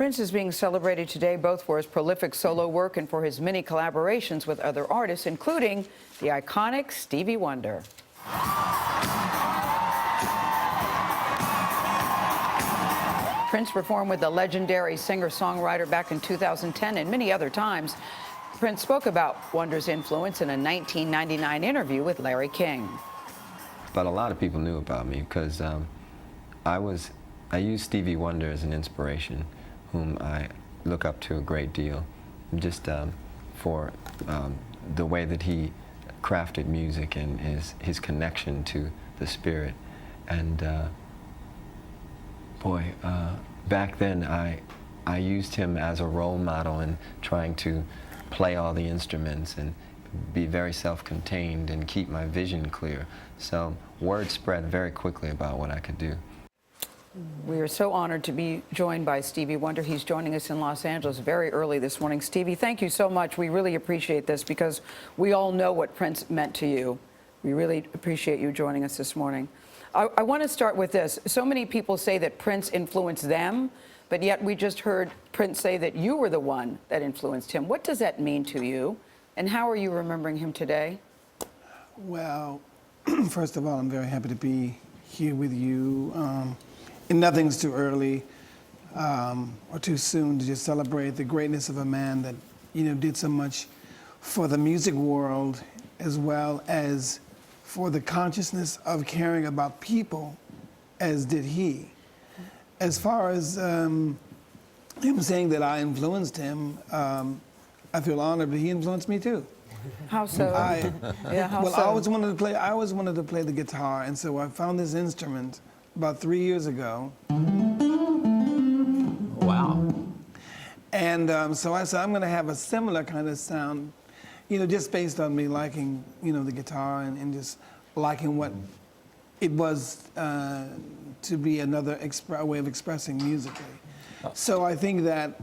Prince is being celebrated today both for his prolific solo work and for his many collaborations with other artists, including the iconic Stevie Wonder. Prince performed with the legendary singer-songwriter back in 2010 and many other times. Prince spoke about Wonder's influence in a 1999 interview with Larry King. But a lot of people knew about me because I used Stevie Wonder as an inspiration, whom I look up to a great deal, just for the way that he crafted music and his connection to the spirit. And back then I used him as a role model in trying to play all the instruments and be very self-contained and keep my vision clear. So word spread very quickly about what I could do. We are so honored to be joined by Stevie Wonder. He's joining us in Los Angeles very early this morning. Stevie, thank you so much. We really appreciate this because we all know what Prince meant to you. We really appreciate you joining us this morning. I want to start with this. So many people say that Prince influenced them, but yet we just heard Prince say that you were the one that influenced him. What does that mean to you, and how are you remembering him today? Well, first of all, I'm very happy to be here with you. And nothing's too early or too soon to just celebrate the greatness of a man that, did so much for the music world as well as for the consciousness of caring about people as did he. As far as him saying that I influenced him, I feel honored, but he influenced me too. How so? How so? I always wanted to play the guitar, and so I found this instrument about 3 years ago. Wow. And so I said, I'm going to have a similar kind of sound, just based on me liking, the guitar and just liking what it was to be another way of expressing musically. So I think that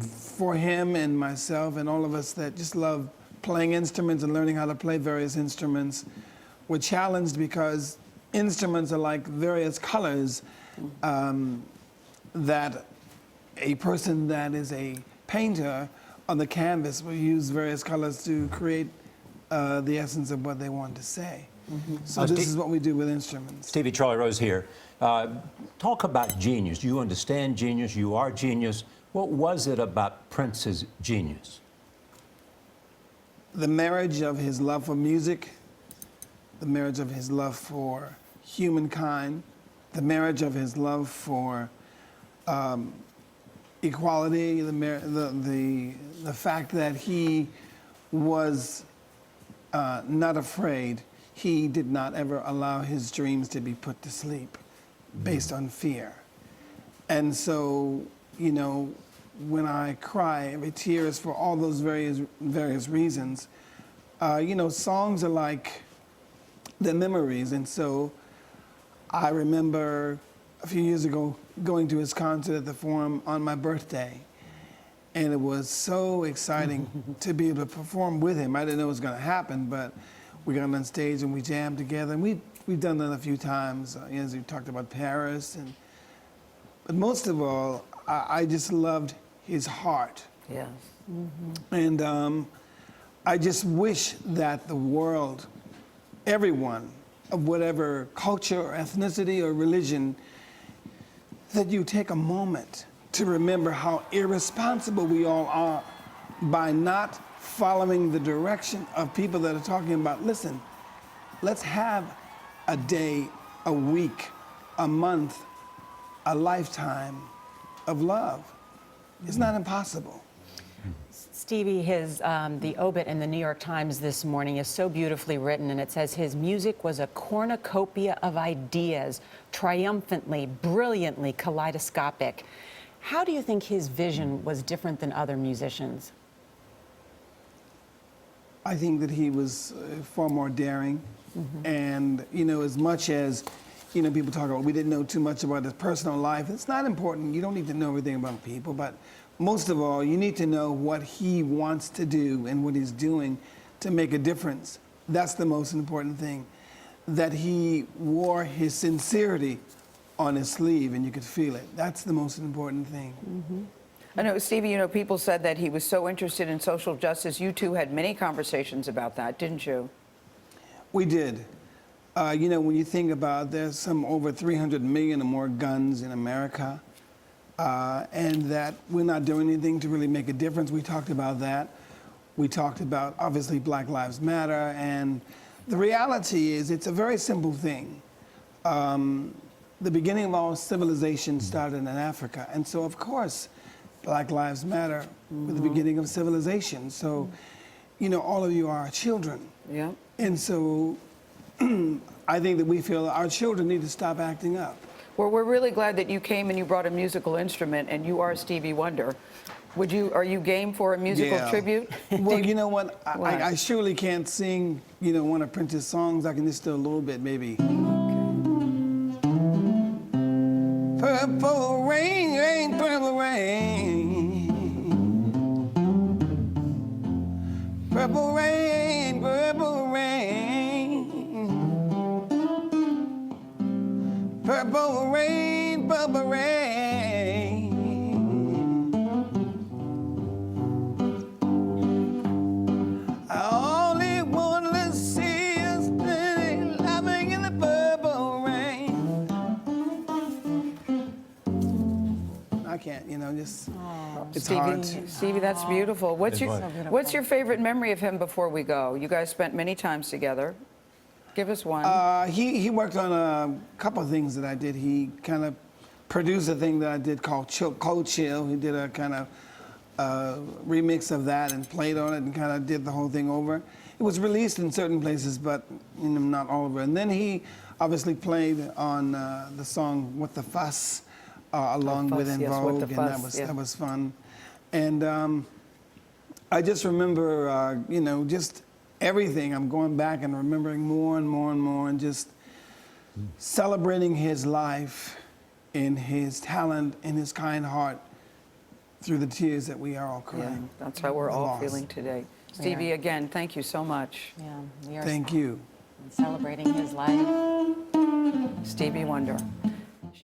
for him and myself and all of us that just love playing instruments and learning how to play various instruments, we're challenged because instruments are like various colors that a person that is a painter on the canvas will use various colors to create the essence of what they want to say. So this is what we do with instruments. Stevie, Charlie Rose here. Talk about genius. You understand genius. You are genius. What was it about Prince's genius? The marriage of his love for music, the marriage of his love for humankind, the marriage of his love for equality, the fact that he was not afraid. He did not ever allow his dreams to be put to sleep based on fear. And so, when I cry, every tear is for all those various reasons. Songs are like the memories, and so I remember a few years ago going to his concert at the Forum on my birthday, and it was so exciting to be able to perform with him. I didn't know it was going to happen, but we got on stage and we jammed together, and we've done that a few times, as we talked about Paris, but most of all, I just loved his heart. Yes. And I just wish that the world, everyone of whatever culture or ethnicity or religion, that you take a moment to remember how irresponsible we all are by not following the direction of people that are talking about, listen, let's have a day, a week, a month, a lifetime of love. It's not impossible. Stevie, the obit in the New York Times this morning is so beautifully written, and it says his music was a cornucopia of ideas, triumphantly, brilliantly kaleidoscopic. How do you think his vision was different than other musicians? I think that he was far more daring, and as much as people talk about we didn't know too much about his personal life. It's not important. You don't need to know everything about people, but most of all, you need to know what he wants to do and what he's doing to make a difference. That's the most important thing. That he wore his sincerity on his sleeve, and you could feel it. That's the most important thing. I know, Stevie, you know, people said that he was so interested in social justice. You two had many conversations about that, didn't you? We did. You know, when you think about there's some over 300 million or more guns in America, and that we're not doing anything to really make a difference. We talked about that. We talked about, obviously, Black Lives Matter, and the reality is it's a very simple thing. The beginning of all civilization started in Africa, and so, of course, Black Lives Matter with the beginning of civilization. So, you know, all of you are our children. Yeah. And so I think that we feel our children need to stop acting up. Well, we're really glad that you came and you brought a musical instrument, and you are Stevie Wonder. Are you game for a musical tribute? Well, you know what? What? I surely can't sing, you know, one of Prince's songs. I can just do a little bit, maybe. Purple rain, rain, purple rain. Purple rain, purple rain. Purple rain, purple rain. I only want to see us laughing in the purple rain. I can't, you know, just it's hard. Stevie, that's beautiful. What's It your was. What's your favorite memory of him before we go? You guys spent many times together. Give us one. He worked on a couple of things that I did. He kind of produced a thing that I did called Cold Chill. He did a kind of remix of that and played on it and kind of did the whole thing over. It was released in certain places, but you know, not all over. And then he obviously played on the song "What the Fuss" along with En yes, What Vogue, the and Fuss, that was fun. And I just remember, you know, just everything. I'm going back and remembering more and more and more, and just celebrating his life, in his talent, in his kind heart, through the tears that we are all Yeah, crying. that's how we're The all loss. feeling today. Stevie, again, thank you so much. Yeah, we are Thank you. celebrating his life. Stevie Wonder.